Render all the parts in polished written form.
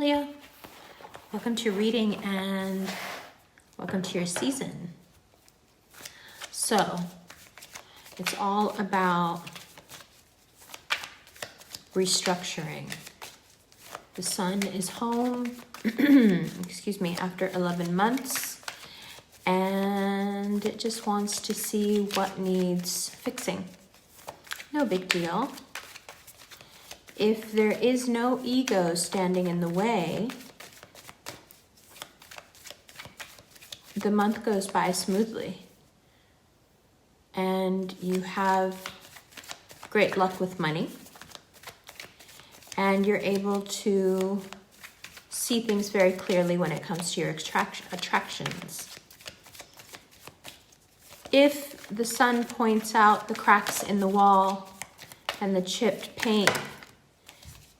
Leo. Welcome to your reading and welcome to your season. So, it's all about restructuring. The sun is home, excuse me, after 11 months, and it just wants to see what needs fixing. No big deal. If there is no ego standing in the way, the month goes by smoothly and you have great luck with money and you're able to see things very clearly when it comes to your attractions. If the sun points out the cracks in the wall and the chipped paint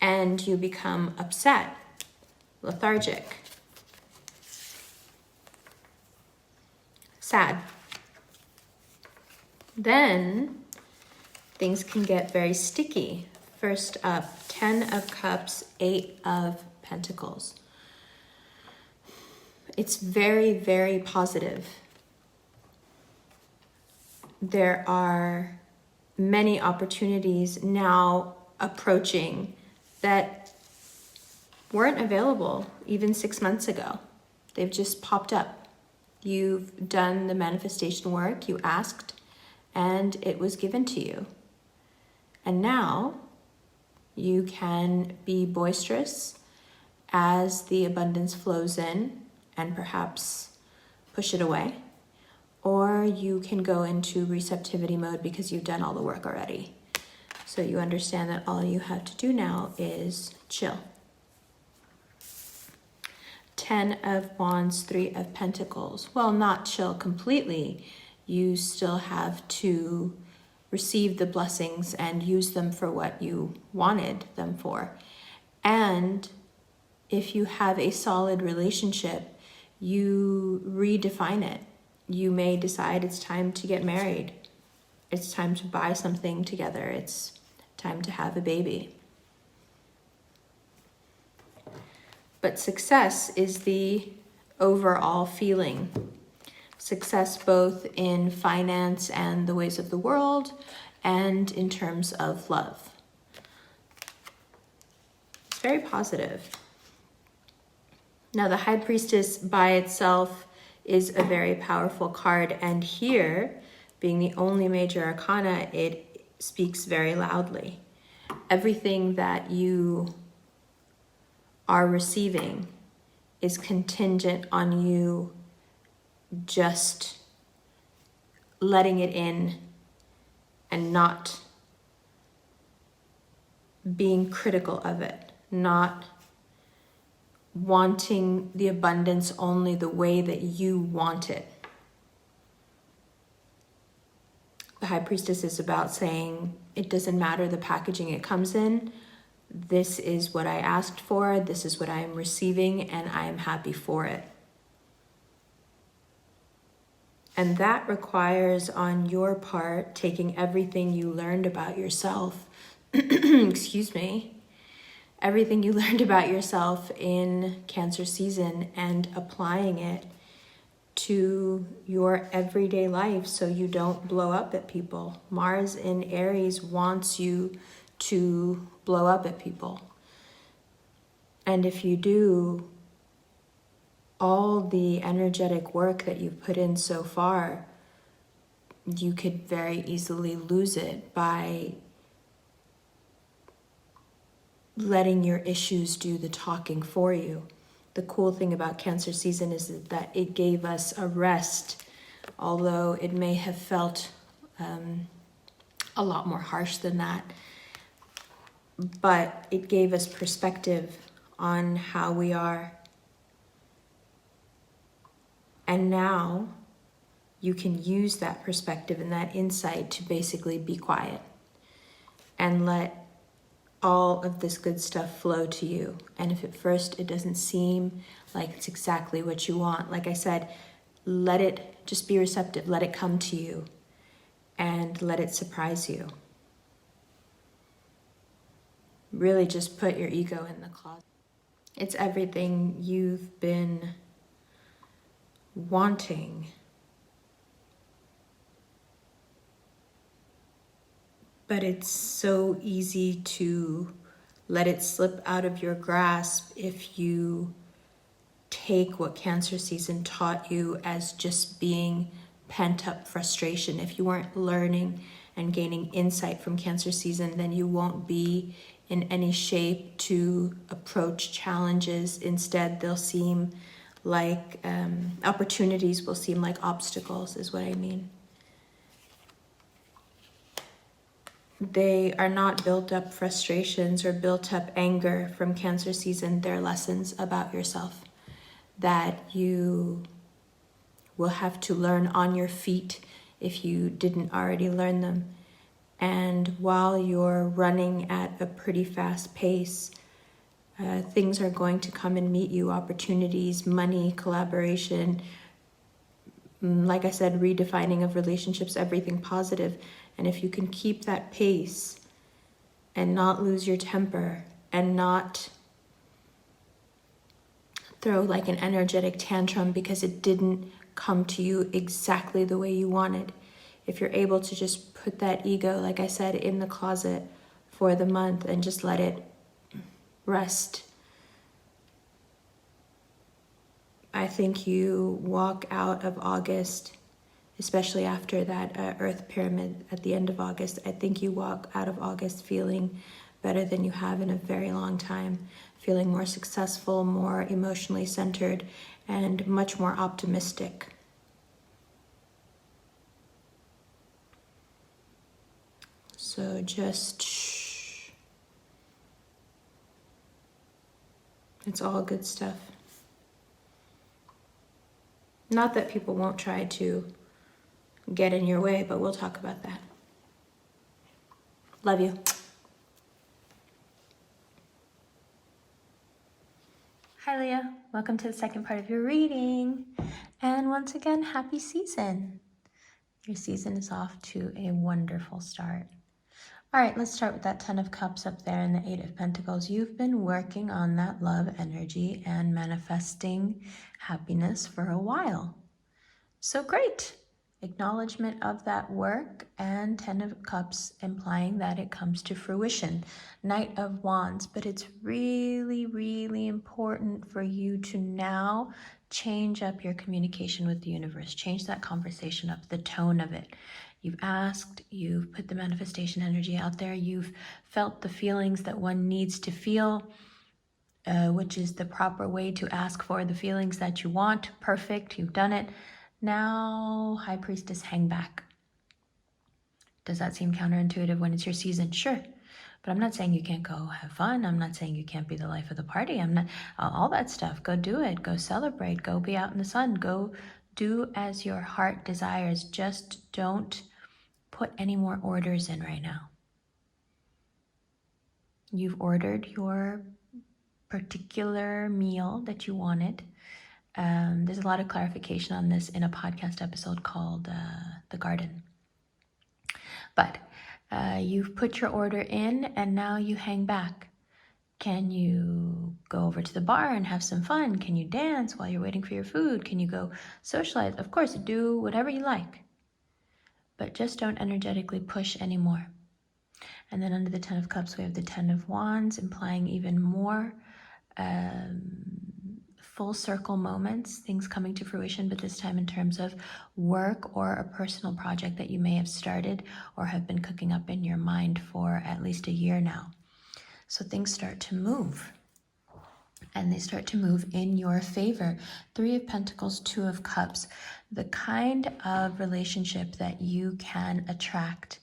and you become upset, lethargic, sad, then things can get very sticky. First up, 10 of Cups, 8 of Pentacles. It's very, very positive. There are many opportunities now approaching that weren't available even 6 months ago. They've just popped up. You've done the manifestation work, you asked, and it was given to you. And now you can be boisterous as the abundance flows in and perhaps push it away. Or you can go into receptivity mode because you've done all the work already. So you understand that all you have to do now is chill. 10 of Wands, 3 of Pentacles. Well, not chill completely. You still have to receive the blessings and use them for what you wanted them for. And if you have a solid relationship, you redefine it. You may decide it's time to get married. It's time to buy something together. It's time to have a baby. But success is the overall feeling. Success both in finance and the ways of the world and in terms of love. It's very positive. Now the High Priestess by itself is a very powerful card, and here, being the only major arcana, it speaks very loudly. Everything that you are receiving is contingent on you just letting it in and not being critical of it, not wanting the abundance only the way that you want it. The High Priestess is about saying, it doesn't matter the packaging it comes in. This is what I asked for. This is what I am receiving, and I am happy for it. And that requires on your part taking everything you learned about yourself, excuse me, everything you learned about yourself in Cancer season and applying it to your everyday life so you don't blow up at people. Mars in Aries wants you to blow up at people. And if you do, all the energetic work that you've put in so far, you could very easily lose it by letting your issues do the talking for you. The cool thing about Cancer season is that it gave us a rest, although it may have felt a lot more harsh than that. But it gave us perspective on how we are. And now you can use that perspective and that insight to basically be quiet and let all of this good stuff flow to you. And if at first it doesn't seem like it's exactly what you want, like I said, let it just be receptive, let it come to you and let it surprise you. Really just put your ego in the closet. It's everything you've been wanting. But it's so easy to let it slip out of your grasp if you take what Cancer season taught you as just being pent up frustration. If you weren't learning and gaining insight from Cancer season, then you won't be in any shape to approach challenges. Instead, they'll seem like opportunities will seem like obstacles, is what I mean. They are not built up frustrations or built up anger from Cancer season. They're lessons about yourself that you will have to learn on your feet if you didn't already learn them. And while you're running at a pretty fast pace, things are going to come and meet you, opportunities, money, collaboration, like I said, redefining of relationships, everything positive. And if you can keep that pace and not lose your temper and not throw like an energetic tantrum because it didn't come to you exactly the way you wanted. If you're able to just put that ego, like I said, in the closet for the month and just let it rest, I think you walk out of August, especially after that Earth pyramid at the end of August, I think you walk out of August feeling better than you have in a very long time, feeling more successful, more emotionally centered, and much more optimistic. So just shh. It's all good stuff. Not that people won't try to get in your way, but we'll talk about that. Love you. Hi, Leah. Welcome to the second part of your reading. And once again, happy season. Your season is off to a wonderful start. All right, let's start with that 10 of Cups up there and the 8 of Pentacles. You've been working on that love energy and manifesting happiness for a while. So great. Acknowledgement of that work, and 10 of Cups implying that it comes to fruition. Knight of Wands, but it's really, really important for you to now change up your communication with the universe. Change that conversation up, the tone of it. You've asked, you've put the manifestation energy out there, you've felt the feelings that one needs to feel, which is the proper way to ask for the feelings that you want. Perfect, you've done it. Now, High Priestess, hang back. Does that seem counterintuitive when it's your season? Sure. But I'm not saying you can't go have fun. I'm not saying you can't be the life of the party. I'm not, all that stuff. Go do it. Go celebrate. Go be out in the sun. Go do as your heart desires. Just don't put any more orders in right now. You've ordered your particular meal that you wanted. There's a lot of clarification on this in a podcast episode called The Garden. But you've put your order in and now you hang back. Can you go over to the bar and have some fun? Can you dance while you're waiting for your food? Can you go socialize? Of course, do whatever you like. But just don't energetically push anymore. And then under the 10 of Cups, we have the 10 of Wands, implying even more full circle moments, things coming to fruition, but this time in terms of work or a personal project that you may have started or have been cooking up in your mind for at least a year now. So things start to move, and they start to move in your favor. 3 of Pentacles, 2 of Cups, the kind of relationship that you can attract.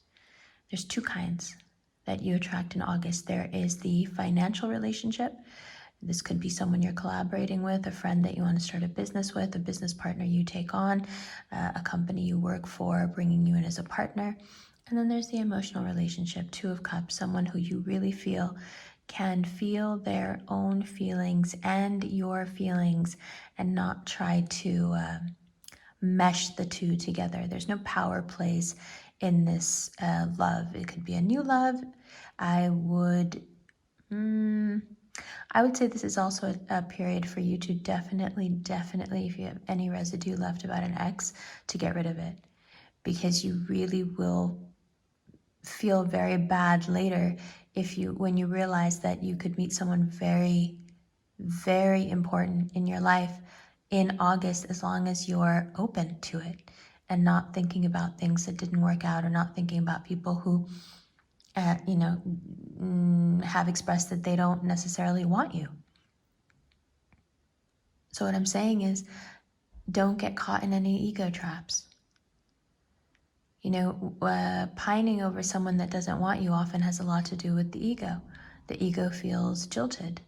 There's 2 kinds that you attract in August. There is the financial relationship. This could be someone you're collaborating with, a friend that you want to start a business with, a business partner you take on, a company you work for, bringing you in as a partner. And then there's the emotional relationship, 2 of Cups, someone who you really feel can feel their own feelings and your feelings and not try to mesh the two together. There's no power plays in this love. It could be a new love. I would I would say this is also a period for you to definitely, if you have any residue left about an ex, to get rid of it. Because you really will feel very bad later when you realize that you could meet someone very, very important in your life in August, as long as you're open to it and not thinking about things that didn't work out, or not thinking about people who have expressed that they don't necessarily want you. So what I'm saying is, don't get caught in any ego traps. Pining over someone that doesn't want you often has a lot to do with the ego. The ego feels jilted.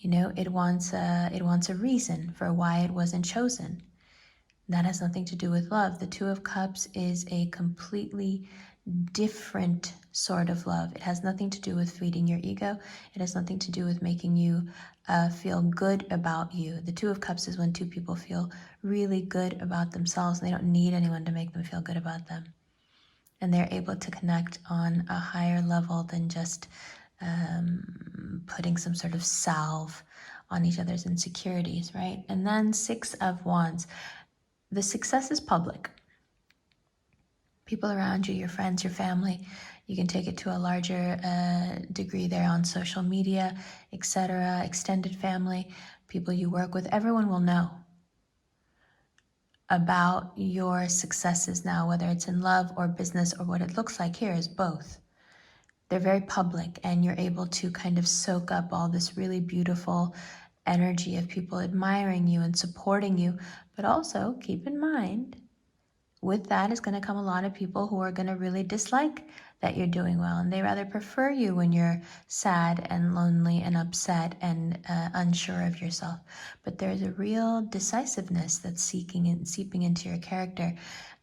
It wants a reason for why it wasn't chosen. That has nothing to do with love. The Two of Cups is a completely different sort of love. It has nothing to do with feeding your ego. It has nothing to do with making you feel good about you. The Two of Cups is when two people feel really good about themselves, and they don't need anyone to make them feel good about them. And they're able to connect on a higher level than just putting some sort of salve on each other's insecurities, right? And then Six of Wands. The success is public. People around you, your friends, your family, you can take it to a larger degree there on social media, etc., extended family, people you work with, everyone will know about your successes now, whether it's in love or business, or what it looks like here is both. They're very public, and you're able to kind of soak up all this really beautiful energy of people admiring you and supporting you. But also keep in mind, with that is going to come a lot of people who are going to really dislike that you're doing well, and they rather prefer you when you're sad and lonely and upset and unsure of yourself. But there's a real decisiveness that's seeping into your character.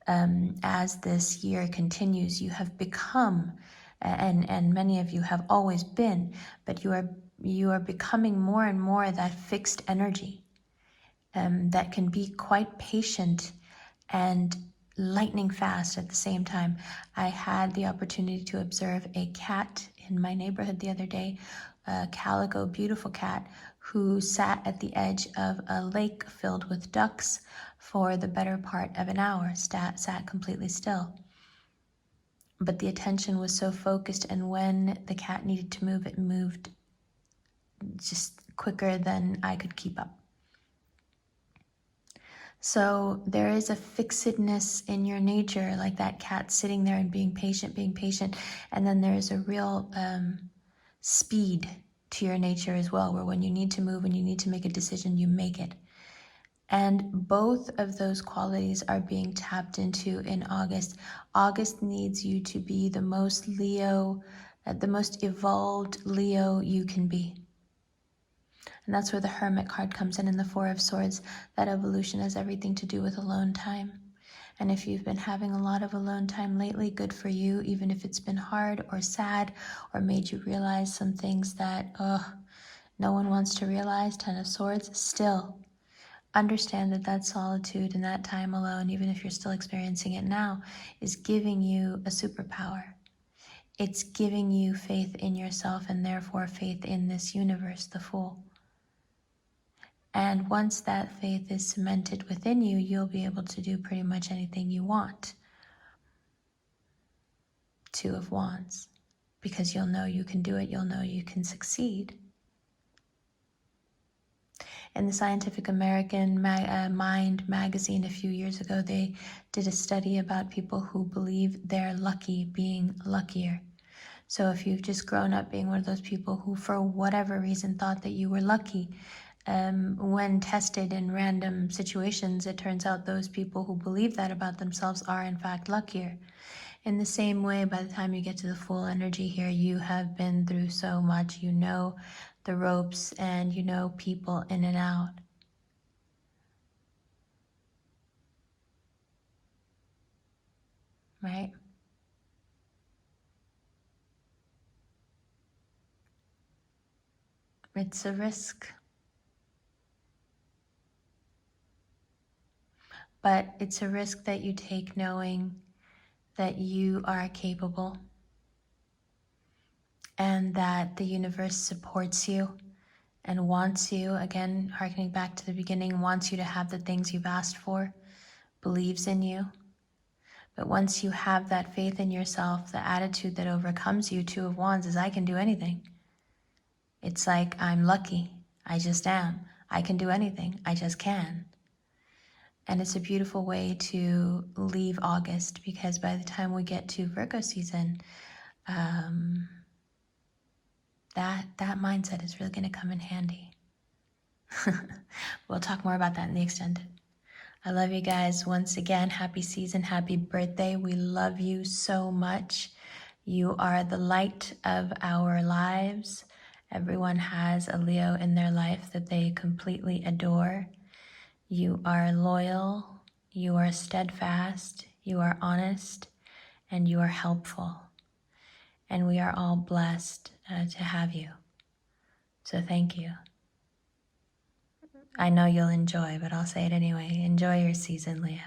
As this year continues, you have become, and many of you have always been, but you are becoming more and more that fixed energy that can be quite patient and lightning fast at the same time. I had the opportunity to observe a cat in my neighborhood the other day, a calico, beautiful cat, who sat at the edge of a lake filled with ducks for the better part of an hour, sat completely still. But the attention was so focused, and when the cat needed to move, it moved just quicker than I could keep up. So there is a fixedness in your nature, like that cat sitting there and being patient. And then there's a real speed to your nature as well, where when you need to move and you need to make a decision, you make it. And both of those qualities are being tapped into in August. August needs you to be the most Leo, the most evolved Leo you can be. And that's where the Hermit card comes in the Four of Swords. That evolution has everything to do with alone time. And if you've been having a lot of alone time lately, good for you, even if it's been hard or sad or made you realize some things that no one wants to realize. Ten of Swords, still understand that solitude and that time alone, even if you're still experiencing it now, is giving you a superpower. It's giving you faith in yourself, and therefore faith in this universe, the Fool. And once that faith is cemented within you, you'll be able to do pretty much anything you want. Two of Wands. Because you'll know you can do it, you'll know you can succeed. In the Scientific American Mind magazine a few years ago, they did a study about people who believe they're lucky being luckier. So if you've just grown up being one of those people who, for whatever reason, thought that you were lucky, when tested in random situations, it turns out those people who believe that about themselves are in fact luckier. In the same way, by the time you get to the full energy here, you have been through so much. You know the ropes, and you know people in and out. Right? It's a risk. But it's a risk that you take knowing that you are capable, and that the universe supports you and wants you, again, harkening back to the beginning, wants you to have the things you've asked for, believes in you. But once you have that faith in yourself, the attitude that overcomes you, Two of Wands, is I can do anything. It's like, I'm lucky. I just am. I can do anything. I just can. And it's a beautiful way to leave August, because by the time we get to Virgo season, that mindset is really going to come in handy. We'll talk more about that in the extended. I love you guys. Once again, happy season, happy birthday. We love you so much. You are the light of our lives. Everyone has a Leo in their life that they completely adore. You are loyal, you are steadfast, you are honest, and you are helpful. And we are all blessed to have you. So thank you. I know you'll enjoy, but I'll say it anyway. Enjoy your season, Leo.